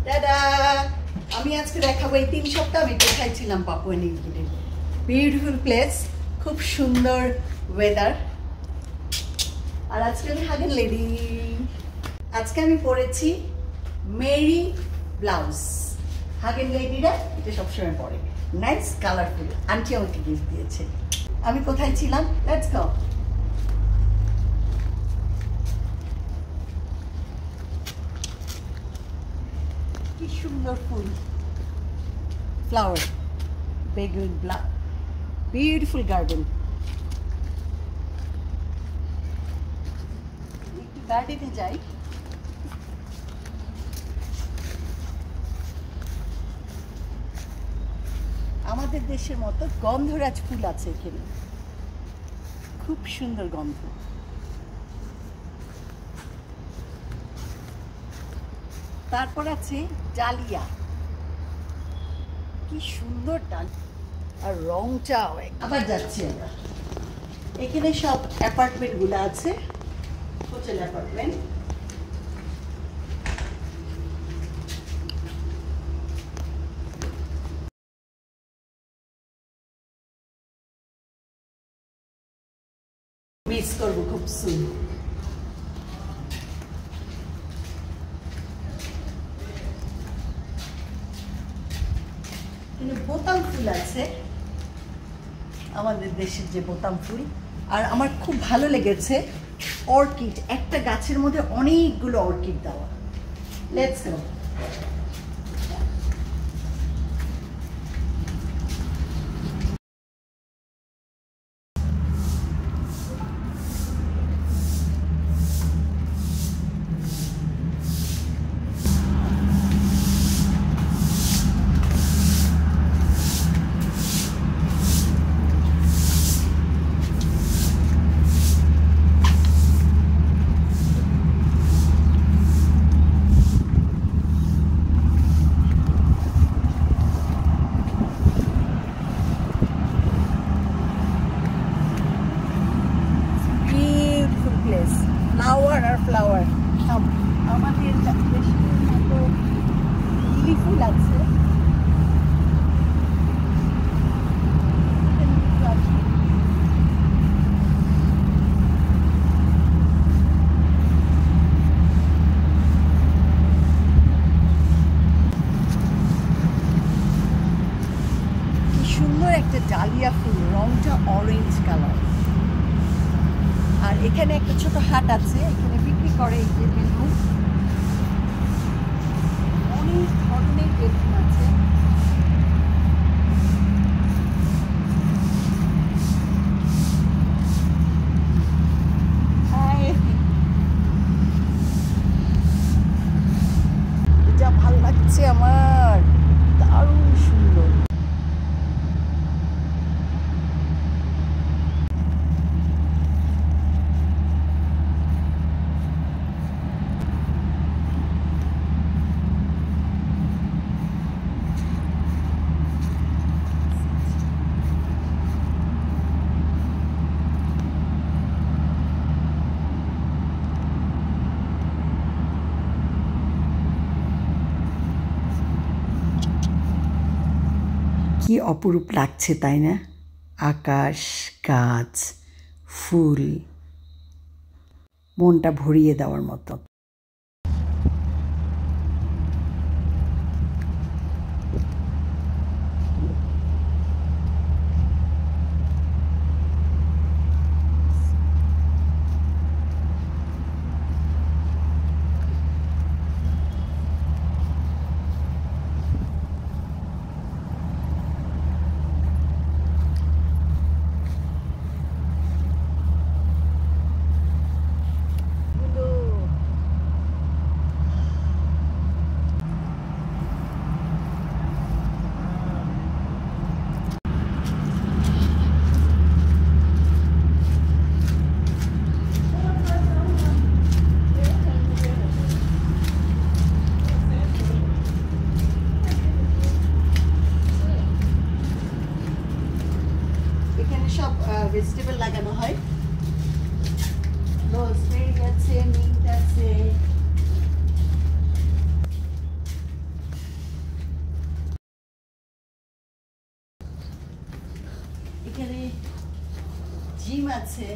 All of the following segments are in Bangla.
দাদা আমি আজকে দেখাবো এই 3 সপ্তাহ আমি কোথায় ছিলাম Papua New Guinea. Beautiful place, খুব সুন্দর ওয়েদার। আর আজকে আমি হাগেন লেডি, আজকে আমি পরেছি মেরি ব্লাউজ। হাগেন লেডিরা এটা সবসময় পরে, নাইস কালারফুল। আন্টি আমাকে গিফট দিয়েছে। আমি কোথায় ছিলাম, লেটস গো। কি সুন্দর ফুল, ফ্লাওয়ার, বেগুন, বিউটিফুল গার্ডেন। একটু গার্ডেনে যাই। আমাদের দেশের মতো গন্ধরাজ ফুল আছে এখানে, খুব সুন্দর গন্ধ। তারপর আছে ডালিয়া, কি সুন্দর ডাল, আর রংটাও। আবার যাচ্ছি আমরা, এখানে সব অ্যাপার্টমেন্ট গুলো আছে, হোটেল অ্যাপার্টমেন্ট। মিস করবো খুব সুন। বোতাম ফুল আছে, আমাদের দেশের যে বোতাম ফুল। আর আমার খুব ভালো লেগেছে অর্কিড, একটা গাছের মধ্যে অনেকগুলো অর্কিড দেওয়া। Let's go. ফ্লাওয়ার আর ফ্লাওয়ার, আমাদের দেশের মতো লিলি ফুল আছে। কি সুন্দর একটা ডালিয়া ফুল, রংটা অরেঞ্জ কালার। আর এখানে একটা ছোট হাট আছে, এখানে বিক্রি করে এই যে বেলুন, অনেক ধরনের বেলুন আছে। এটা ভালো লাগছে আমার, দারুণ সুন্দর। কি অপরূপ লাগছে তাই না? আকাশ, গাছ, ফুল, মনটা ভরিয়ে দেওয়ার মতো। সব ভেজিটেবল লাগানো হয়, রোজমেরি আছে, মিন্ট আছে। আছে।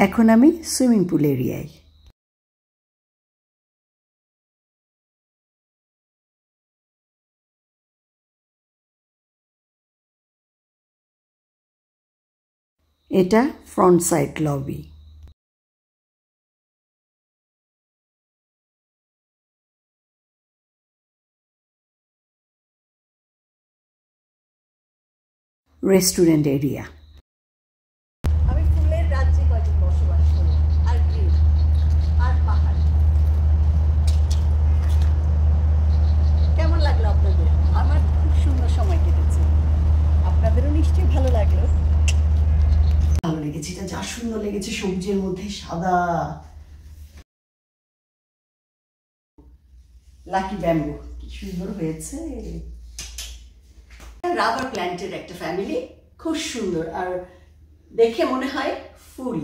এখন আমি সুইমিং পুল এরিয়ায়। এটা front side lobby. Restaurant area. আমি ফুলের রাজ্যে কয়দিন বসবাস করি, আর গ্রিন আর পাহাড়। কেমন লাগলো আপনাদের? আমার খুব সুন্দর সময় কেটেছে, আপনাদেরও নিশ্চয়ই ভালো লাগলো। ভালো লেগেছে, এটা যা সুন্দর লেগেছে, সবজির মধ্যে সাদা। লাকি ব্যাম্বু কি সুন্দর হয়েছে। রাবার প্ল্যান্টের একটা ফ্যামিলি, খুব সুন্দর, আর দেখে মনে হয় ফুল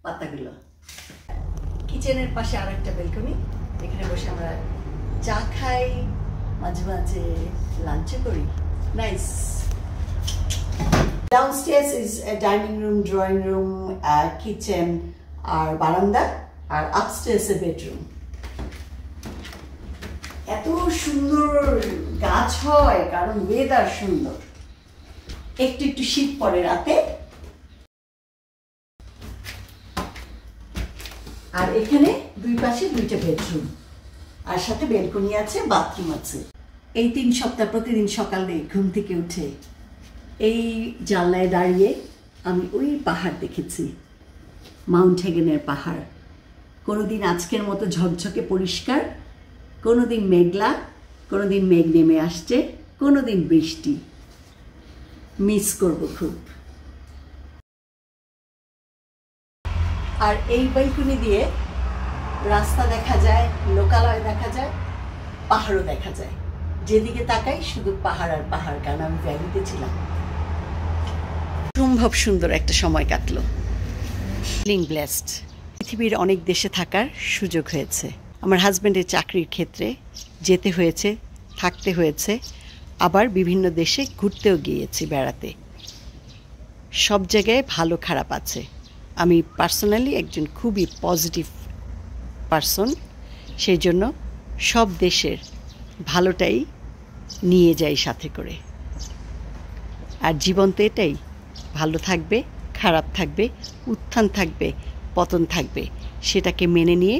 পাতাগুলো। কিচেনের পাশে আর একটা ব্যালকনি, এখানে বসে আমরা চা খাই, মাঝে মাঝে লাঞ্চও করি। Nice. Downstairs is dining room, drawing room, kitchen আর বারান্দা, আর আপস্টেয়ার্স এ বেডরুম। এত সুন্দর গাছ হয় কারণ ওয়েদার সুন্দর। একটু একটু শীত পড়ে রাতে। আর এখানে দুই পাশে দুইটা বেডরুম, আর সাথে বেলকনি আছে, বাথরুম আছে। এই 3 সপ্তাহ প্রতিদিন সকালে ঘুম থেকে উঠে এই জানলায় দাঁড়িয়ে আমি ওই পাহাড় দেখেছি, মাউন্ট হেগেনের পাহাড়। কোনোদিন আজকের মতো ঝকঝকে পরিষ্কার, কোনোদিন মেঘলা, কোনোদিন মেঘ নেমে আসছে, কোনোদিন বৃষ্টি। মিস করব খুব। আর এই ব্যালকনি দিয়ে রাস্তা দেখা যায়, লোকালয় দেখা যায়, পাহাড়ও দেখা যায়। যেদিকে তাকাই শুধু পাহাড় আর পাহাড়, কারণ আমি ভ্যালিতে ছিলাম। সম্ভব সুন্দর একটা সময় কাটলো। Feeling blessed. পৃথিবীর অনেক দেশে থাকার সুযোগ হয়েছে। আমার হাজব্যান্ডের চাকরির ক্ষেত্রে যেতে হয়েছে, থাকতে হয়েছে, আবার বিভিন্ন দেশে ঘুরতেও গিয়েছি বেড়াতে। সব জায়গায় ভালো খারাপ আছে। আমি পার্সোনালি একজন খুবই পজিটিভ পারসন, সেই জন্য সব দেশের ভালোটাই নিয়ে যাই সাথে করে। আর জীবন তো এটাই, ভালো থাকবে, খারাপ থাকবে, উত্থান থাকবে, পতন থাকবে, সেটাকে মেনে নিয়ে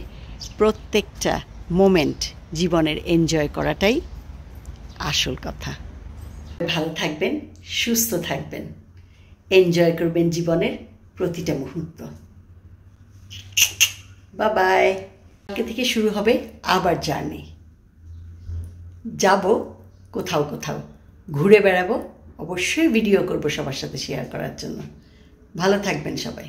প্রত্যেকটা মোমেন্ট জীবনের এনজয় করাটাই আসল কথা। ভালো থাকবেন, সুস্থ থাকবেন, এনজয় করবেন জীবনের প্রতিটা মুহূর্ত। Bye bye. কালকে থেকে শুরু হবে আবার জার্নি। যাব কোথাও কোথাও, ঘুরে বেড়াবো, অবশ্যই ভিডিও করব সবার সাথে শেয়ার করার জন্য। ভালো থাকবেন সবাই।